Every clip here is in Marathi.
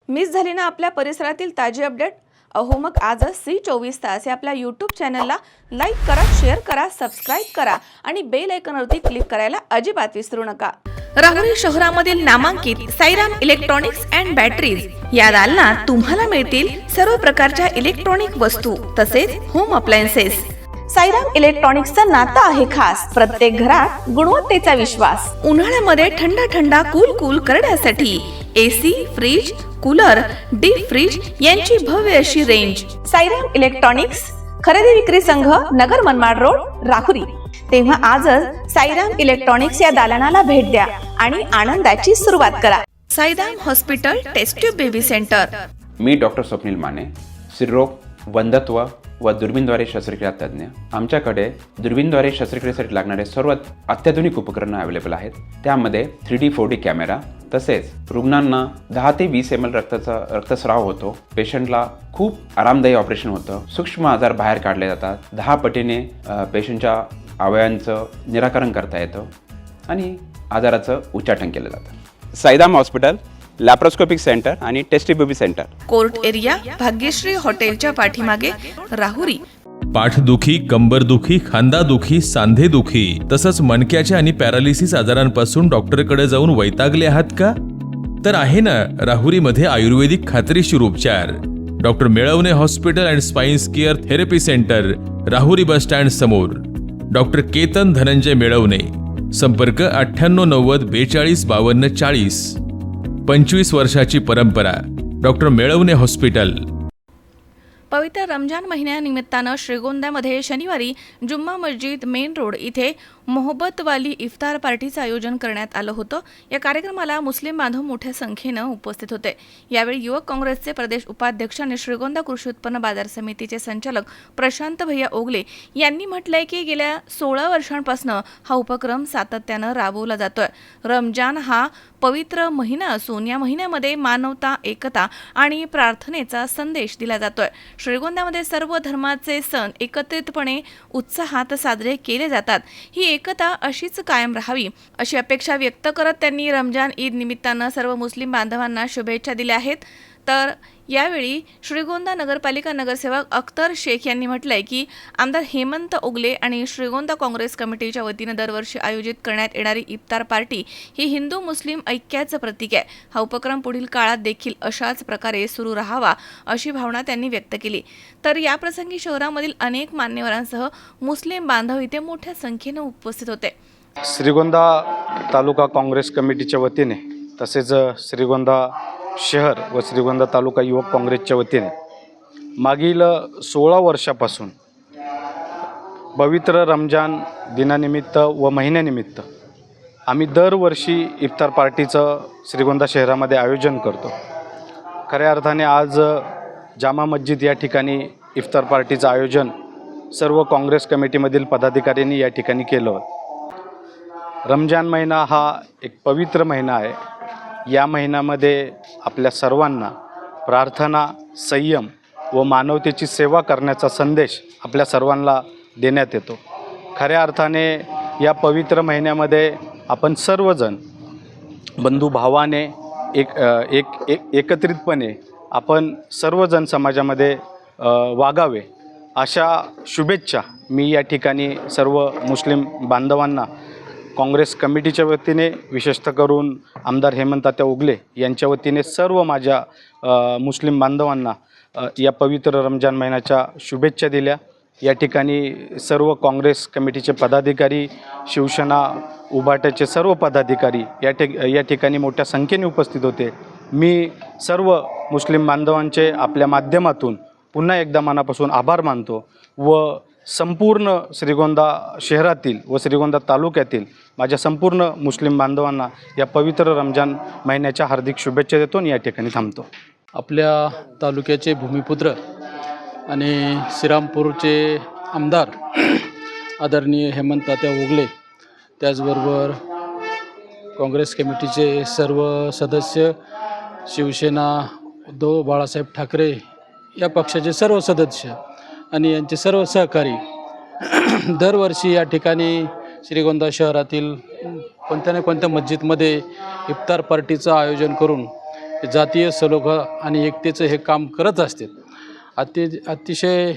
मिस झाली ना आपल्या परिसरातील ताजी अपडेट? अहो मग आजच C24 या आपल्या यूट्यूब चॅनलला लाईक करा, शेअर करा, सबस्क्राईब करा आणि बेल आयकॉनवरती क्लिक करायला अजिबात विसरू नका। राहुरी शहरामधील नामांकित साईराम इलेक्ट्रॉनिक्स अँड बॅटरीज या दालनात तुम्हाला मिळतील सर्व प्रकारच्या इलेक्ट्रॉनिक वस्तू तसेच होम अप्लायन्सेस। साईराम इलेक्ट्रॉनिक्सचं नातं आहे खास, प्रत्येक घरात गुणवत्तेचा विश्वास। उन्हाळ्यामध्ये थंड थंड कूल करण्यासाठी AC, fridge, cooler, deep freeze यांची भव्य अशी रेंज। साईराम इलेक्ट्रॉनिक्स खरेदी विक्री संघ, नगर मनमाड रोड, राहुरी। तेव्हा आजच साईराम इलेक्ट्रॉनिक्स या दालनाला भेट द्या आणि आनंदाची सुरुवात करा। Sairam hospital test tube baby centre. मी डॉक्टर स्वप्नील माने, स्त्रीरोग, वंध्यत्व व दुर्बीणद्वारे शस्त्रक्रिया तज्ञ। आमच्याकडे दुर्बीणद्वारे शस्त्रक्रियेसाठी लागणारे सर्व अत्याधुनिक उपकरणं अवेलेबल आहेत। त्यामध्ये 3D 4D कॅमेरा, तसेच रुग्णांना 10 ते 20 ml रक्तस्राव होतो। पेशंटला खूप आरामदायी ऑपरेशन होतं। सूक्ष्म आजार बाहेर काढले जातात। 10 पटीने पेशंटच्या अवयवांचं निराकरण करता येतं आणि आजाराचं उच्चाटन केलं जातं। साईराम हॉस्पिटल, लॅप्रोस्कोपिक सेंटर आणि test baby centre, court area, Bhagyashree हॉटेलच्या पाठीमागे, राहुरी। पाठदुखी, कंबरदुखी, खांदादुखी, सांधेदुखी तसंच मणक्याच्या आणि पॅरालिसिस आजारांपासून डॉक्टरकडे जाऊन वैतागले आहात का? तर आहे ना राहुरीमध्ये आयुर्वेदिक खात्रीशीर उपचार। Doctor Melavane hospital and spines care therapy centre, Rahuri bus stand समोर। डॉक्टर केतन धनंजय मेळवणे, संपर्क 9890 42 52 40। 25 वर्षाची परंपरा, डॉक्टर मेळवणे हॉस्पिटल। पवित्र रमजान महिन्यानिमित्तानं श्रीगोंद्यामध्ये शनिवारी जुम्मा मस्जिद मेन रोड इथे मोहब्बत वाली इफ्तार पार्टीचं आयोजन करण्यात आलं होतं। या कार्यक्रमाला मुस्लिम बांधव मोठ्या संख्येनं उपस्थित होते। यावेळी युवक काँग्रेसचे प्रदेश उपाध्यक्ष आणि श्रीगोंदा कृषी उत्पन्न बाजार समितीचे संचालक प्रशांत भैया ओगले यांनी म्हटलंय की गेल्या 16 वर्षांपासून हा उपक्रम सातत्यानं राबवला जातोय। रमजान हा पवित्र महिना असून या महिन्यामध्ये मानवता, एकता आणि प्रार्थनेचा संदेश दिला जातोय। श्रीगोंद्यामध्ये सर्व धर्माचे सण एकत्रितपणे उत्साहात साजरे केले जातात। ही एकता अशीच कायम राहावी अशी अपेक्षा व्यक्त करत त्यांनी रमजान ईद निमित्तानं सर्व मुस्लिम बांधवांना शुभेच्छा दिल्या आहेत। तर यावेळी श्रीगोंदा नगरपालिका नगरसेवक अख्तर शेख यांनी म्हटलंय की आमदार हेमंत ओगले आणि श्रीगोंदा काँग्रेस कमिटीच्या वतीनं दरवर्षी आयोजित करण्यात येणारी इफ्तार पार्टी ही हिंदू मुस्लिम ऐक्याचं प्रतीक आहे। हा उपक्रम पुढील काळात देखील अशाच प्रकारे सुरू राहावा अशी भावना त्यांनी व्यक्त केली। तर याप्रसंगी शहरामधील अनेक मान्यवरांसह मुस्लिम बांधव इथे मोठ्या संख्येनं उपस्थित होते। श्रीगोंदा तालुका काँग्रेस कमिटीच्या वतीने तसेच श्रीगोंदा शहर व श्रीगोंदा तालुका युवक काँग्रेसच्या वतीने मागील 16 वर्षापासून पवित्र रमजान दिनानिमित्त व महिन्यानिमित्त आम्ही दरवर्षी इफ्तार पार्टीचं श्रीगोंदा शहरामध्ये आयोजन करतो। खऱ्या अर्थाने आज जामा मस्जिद या ठिकाणी इफ्तार पार्टीचं आयोजन सर्व काँग्रेस कमिटीमधील पदाधिकाऱ्यांनी या ठिकाणी केलं। रमजान महिना हा एक पवित्र महिना आहे। या महिन्यामध्ये आपल्या सर्वांना प्रार्थना, संयम व मानवतेची सेवा करण्याचा संदेश आपल्या सर्वांना देण्यात येतो। खऱ्या अर्थाने या पवित्र महिन्यामध्ये आपण सर्वजण बंधुभावाने एकत्रितपणे आपण सर्वजण समाजामध्ये वागावे अशा शुभेच्छा मी या ठिकाणी सर्व मुस्लिम बांधवांना काँग्रेस कमिटीच्या वतीने, विशेषतः करून आमदार हेमंत ओगले यांच्या वतीने सर्व माझ्या मुस्लिम बांधवांना या पवित्र रमजान महिन्याच्या शुभेच्छा दिल्या। या ठिकाणी सर्व काँग्रेस कमिटीचे पदाधिकारी, शिवसेना उभाट्याचे सर्व पदाधिकारी या ठिकाणी मोठ्या संख्येने उपस्थित होते। मी सर्व मुस्लिम बांधवांचे आपल्या माध्यमातून पुन्हा एकदा मनापासून आभार मानतो व संपूर्ण श्रीगोंदा शहरातील व श्रीगोंदा तालुक्यातील माझ्या संपूर्ण मुस्लिम बांधवांना या पवित्र रमजान महिन्याच्या हार्दिक शुभेच्छा देतो आणि या ठिकाणी थांबतो। आपल्या तालुक्याचे भूमिपुत्र आणि श्रीरामपूरचे आमदार आदरणीय हेमंत ओगले, त्याचबरोबर काँग्रेस कमिटीचे सर्व सदस्य, शिवसेना उद्धव बाळासाहेब ठाकरे या पक्षाचे सर्व सदस्य आणि यांचे सर्व सहकारी दरवर्षी या ठिकाणी श्रीगोंदा शहरातील कोणत्या ना कोणत्या मस्जिदमध्ये इफ्तार पार्टीचं आयोजन करून जातीय सलोखा आणि एकतेचं हे काम करत असतात. अतिशय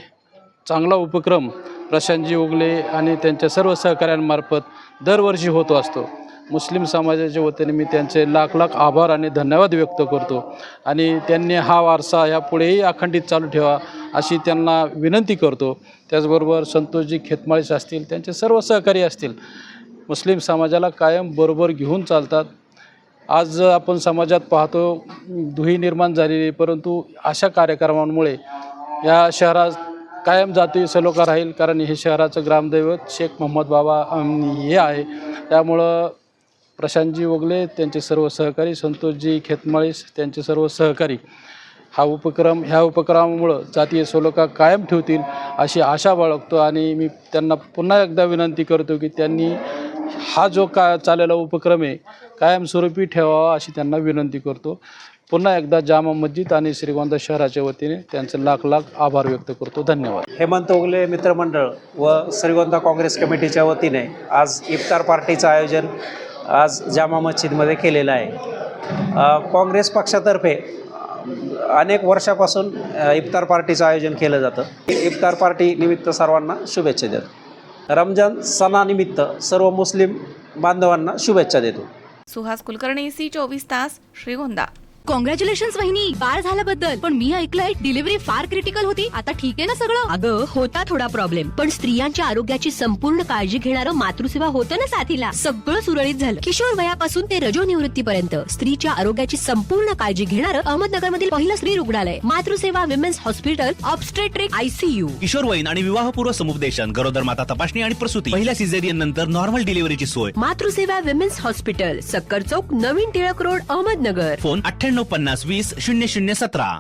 चांगला उपक्रम प्रशांतजी ओगले आणि त्यांच्या सर्व सहकाऱ्यांमार्फत दरवर्षी होत असतो. मुस्लिम समाजाच्या वतीने मी त्यांचे लाख लाख आभार आणि धन्यवाद व्यक्त करतो आणि त्यांनी हा वारसा यापुढेही अखंडित चालू ठेवा अशी त्यांना विनंती करतो. त्याचबरोबर संतोषजी खेतमाळीस असतील, त्यांचे सर्व सहकारी असतील, मुस्लिम समाजाला कायम बरोबर घेऊन चालतात. आज आपण समाजात पाहतो दुही निर्माण झालेली, परंतु अशा कार्यक्रमांमुळे या शहरात कायम जातीय सलोखा राहील. कारण हे शहराचं ग्रामदैवत शेख मोहम्मद बाबा हे आहे. त्यामुळं प्रशांतजी ओगले, त्यांचे सर्व सहकारी, संतोषजी खेतमाळीस, त्यांचे सर्व सहकारी ह्या उपक्रमामुळं जातीय सलोखा कायम ठेवतील अशी आशा बाळगतो. आणि मी त्यांना पुन्हा एकदा विनंती करतो की त्यांनी हा जो चाललेला उपक्रम आहे कायमस्वरूपी ठेवावा अशी त्यांना विनंती करतो. पुन्हा एकदा जामा मस्जिद आणि श्रीगोंदा शहराच्या वतीने त्यांचे लाख लाख आभार व्यक्त करतो. धन्यवाद. हेमंत ओगले मित्रमंडळ व श्रीगोंदा काँग्रेस कमिटीच्या वतीने आज इफ्तार पार्टीचं आयोजन आज जामा मस्जिदमध्ये केलेलं आहे. काँग्रेस पक्षातर्फे अनेक वर्षापासून इफ्तार पार्टीचं आयोजन केलं जातं. इफ्तार पार्टी निमित्त सर्वांना शुभेच्छा देतो. रमजान सणानिमित्त सर्व मुस्लिम बांधवांना शुभेच्छा देतो. सुहास कुलकर्णी, C24 तास, श्रीगोंदा. कॉंग्रॅच्युलेशन्स वहिनी, बाळ झाल्याबद्दल. पण मी ऐकलंय डिलिव्हरी फार क्रिटिकल होती. आता ठीक आहे ना सगळं? अगं होता थोडा प्रॉब्लेम, पण स्त्रियांच्या आरोग्याची संपूर्ण काळजी घेणारं मातृसेवा होतं ना साथीला. सगळं सुरळीत झालं. किशोर वयापासून ते रजोनिवृत्तीपर्यंत स्त्रीच्या आरोग्याची संपूर्ण काळजी घेणारं अहमदनगरमधील पहिलं स्त्री रुग्णालय Matruseva women's hospital, obstetric ICU. किशोरवयीन आणि विवाहपूर्व समुपदेशन, गरोदर माता तपासणी आणि प्रसूती, पहिल्या सिझेरियन नंतर नॉर्मल डिलिव्हरीची सोय. मातृसेवा विमेन्स हॉस्पिटल, सक्कर चौक, नवीन टिळक रोड, अहमदनगर. फोन 9850 20 0017.